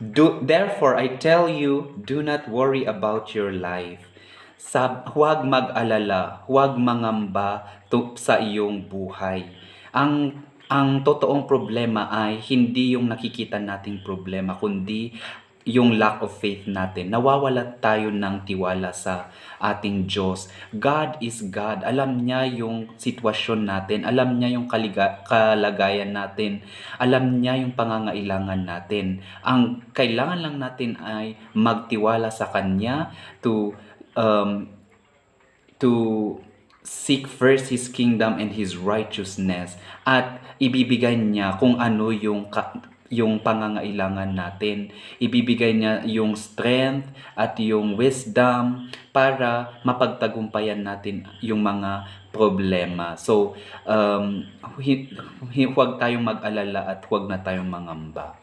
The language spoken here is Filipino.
Therefore, I tell you, do not worry about your life. Huwag mag-alala, huwag mangamba sa iyong buhay. Ang totoong problema ay hindi yung nakikita nating problema, kundi yung lack of faith natin. Nawawala tayo ng tiwala sa ating Diyos. God is God. Alam niya yung sitwasyon natin. Alam niya yung kalagayan natin. Alam niya yung pangangailangan natin. Ang kailangan lang natin ay magtiwala sa Kanya um, to seek first His kingdom and His righteousness, at ibibigay niya kung ano yung pangangailangan natin. Ibibigay niya yung strength at yung wisdom para mapagtagumpayan natin yung mga problema. So, huwag tayong mag-alala at huwag na tayong mangamba.